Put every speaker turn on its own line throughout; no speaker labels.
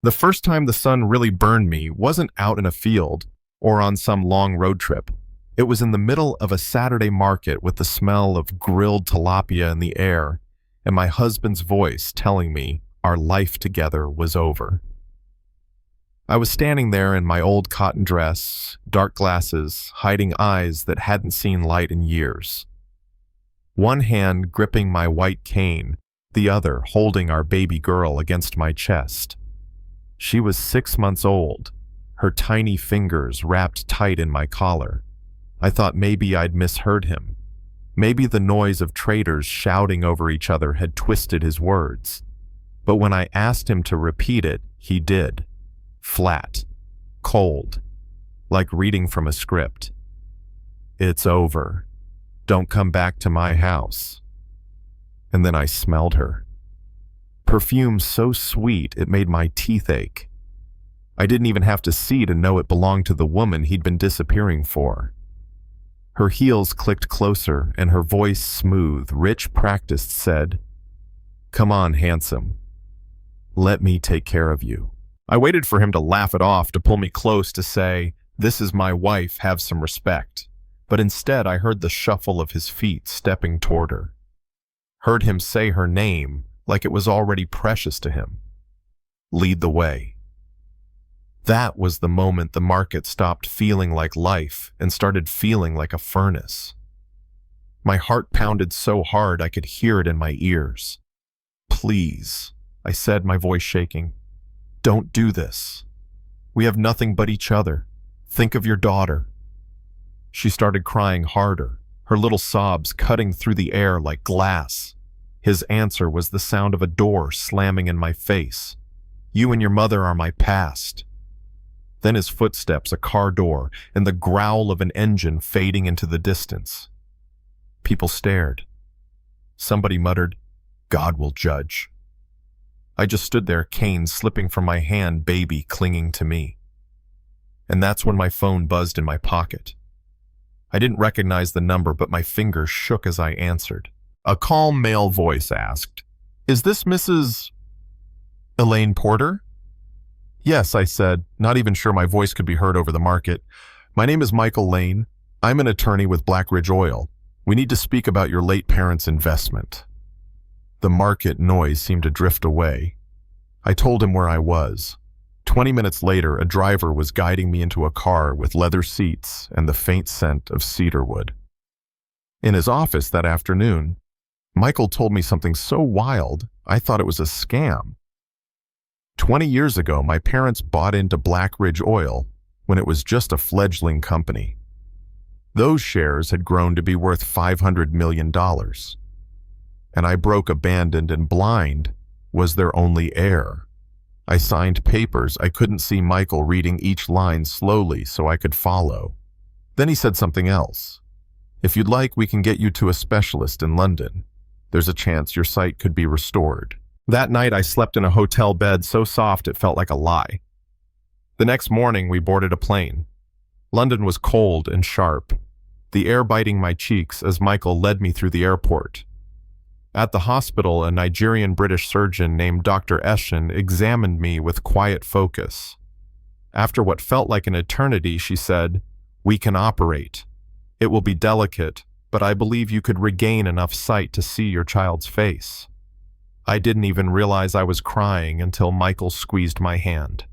The first time the sun really burned me wasn't out in a field or on some long road trip. It was in the middle of a Saturday market with the smell of grilled tilapia in the air and my husband's voice telling me our life together was over. I was standing there in my old cotton dress, dark glasses, hiding eyes that hadn't seen light in years. One hand gripping my white cane, the other holding our baby girl against my chest. She was 6 months old, her tiny fingers wrapped tight in my collar. I thought maybe I'd misheard him. Maybe the noise of traders shouting over each other had twisted his words. But when I asked him to repeat it, he did. Flat, cold, like reading from a script. "It's over. Don't come back to my house." And then I smelled her. Perfume so sweet it made my teeth ache. I didn't even have to see to know it belonged to the woman he'd been disappearing for. Her heels clicked closer and her voice, smooth, rich, practiced, said, "Come on, handsome. Let me take care of you." I waited for him to laugh it off, to pull me close, to say, "This is my wife, have some respect." But instead I heard the shuffle of his feet stepping toward her. Heard him say her name like it was already precious to him. "Lead the way." That was the moment the market stopped feeling like life and started feeling like a furnace. My heart pounded so hard I could hear it in my ears. "Please," I said, my voice shaking. "Don't do this. We have nothing but each other. Think of your daughter." She started crying harder, her little sobs cutting through the air like glass. His answer was the sound of a door slamming in my face. "You and your mother are my past." Then his footsteps, a car door, and the growl of an engine fading into the distance. People stared. Somebody muttered, "God will judge." I just stood there, cane slipping from my hand, baby clinging to me. And that's when my phone buzzed in my pocket. I didn't recognize the number, but my fingers shook as I answered. A calm male voice asked, "Is this Mrs. Elaine Porter?" "Yes," I said, not even sure my voice could be heard over the market. "My name is Michael Lane. I'm an attorney with Black Ridge Oil. We need to speak about your late parents' investment." The market noise seemed to drift away. I told him where I was. 20 minutes later, a driver was guiding me into a car with leather seats and the faint scent of cedarwood. In his office that afternoon, Michael told me something so wild, I thought it was a scam. 20 years ago, my parents bought into Black Ridge Oil when it was just a fledgling company. Those shares had grown to be worth $500 million. And I, broke, abandoned, and blind, was their only heir. I signed papers. I couldn't see Michael reading each line slowly so I could follow. Then he said something else. "If you'd like, we can get you to a specialist in London. There's a chance your sight could be restored." That night I slept in a hotel bed so soft it felt like a lie. The next morning we boarded a plane. London was cold and sharp, the air biting my cheeks as Michael led me through the airport. At the hospital, a Nigerian-British surgeon named Dr. Eshin examined me with quiet focus. After what felt like an eternity, she said, "We can operate. It will be delicate, but I believe you could regain enough sight to see your child's face." I didn't even realize I was crying until Michael squeezed my hand.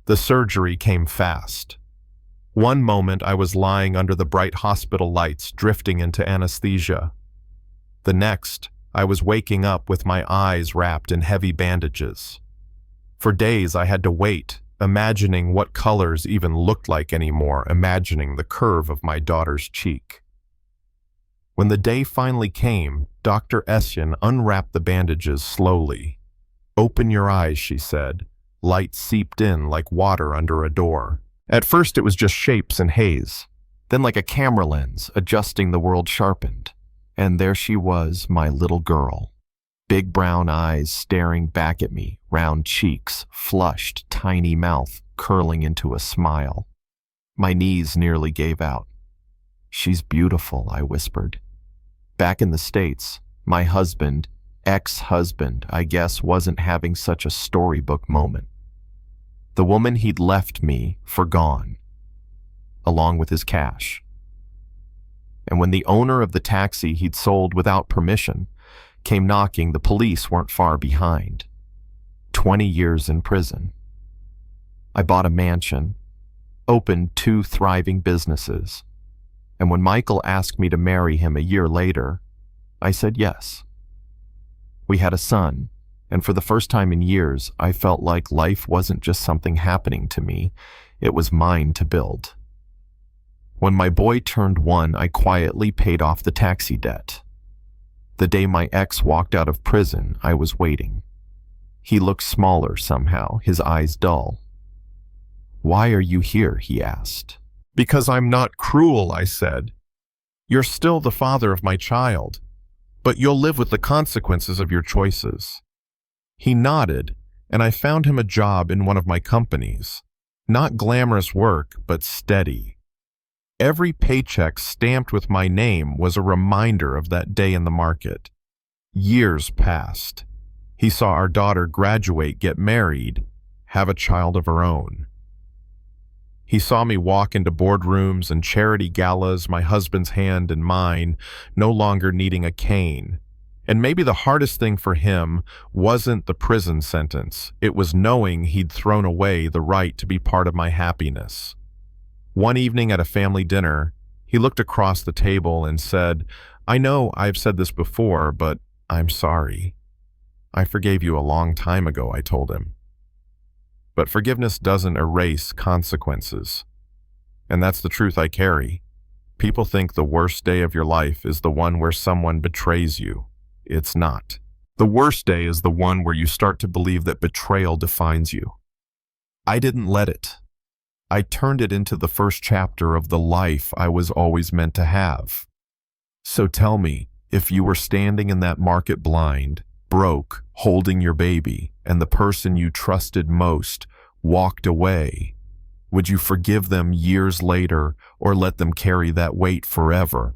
The surgery came fast. One moment I was lying under the bright hospital lights, drifting into anesthesia. The next, I was waking up with my eyes wrapped in heavy bandages. For days I had to wait, imagining what colors even looked like anymore, imagining the curve of my daughter's cheek. When the day finally came, Dr. Eshin unwrapped the bandages slowly. "Open your eyes," she said. Light seeped in like water under a door. At first it was just shapes and haze. Then, like a camera lens, adjusting, the world sharpened. And there she was, my little girl. Big brown eyes staring back at me, round cheeks, flushed, tiny mouth curling into a smile. My knees nearly gave out. "She's beautiful," I whispered. Back in the States, my husband, ex-husband, I guess, wasn't having such a storybook moment. The woman he'd left me for gone, along with his cash. And when the owner of the taxi he'd sold without permission came knocking, the police weren't far behind. 20 years in prison. I bought a mansion, opened 2 thriving businesses, and when Michael asked me to marry him a year later, I said yes. We had a son, and for the first time in years, I felt like life wasn't just something happening to me, it was mine to build. When my boy turned 1, I quietly paid off the taxi debt. The day my ex walked out of prison, I was waiting. He looked smaller somehow, his eyes dull. "Why are you here?" he asked. "Because I'm not cruel," I said. "You're still the father of my child, but you'll live with the consequences of your choices." He nodded, and I found him a job in one of my companies. Not glamorous work, but steady. Every paycheck stamped with my name was a reminder of that day in the market. Years passed. He saw our daughter graduate, get married, have a child of her own. He saw me walk into boardrooms and charity galas, my husband's hand in mine, no longer needing a cane. And maybe the hardest thing for him wasn't the prison sentence. It was knowing he'd thrown away the right to be part of my happiness. One evening at a family dinner, he looked across the table and said, "I know I've said this before, but I'm sorry." "I forgave you a long time ago," I told him. But forgiveness doesn't erase consequences. And that's the truth I carry. People think the worst day of your life is the one where someone betrays you. It's not. The worst day is the one where you start to believe that betrayal defines you. I didn't let it. I turned it into the first chapter of the life I was always meant to have. So tell me, if you were standing in that market blind, broke, holding your baby, and the person you trusted most walked away, would you forgive them years later or let them carry that weight forever?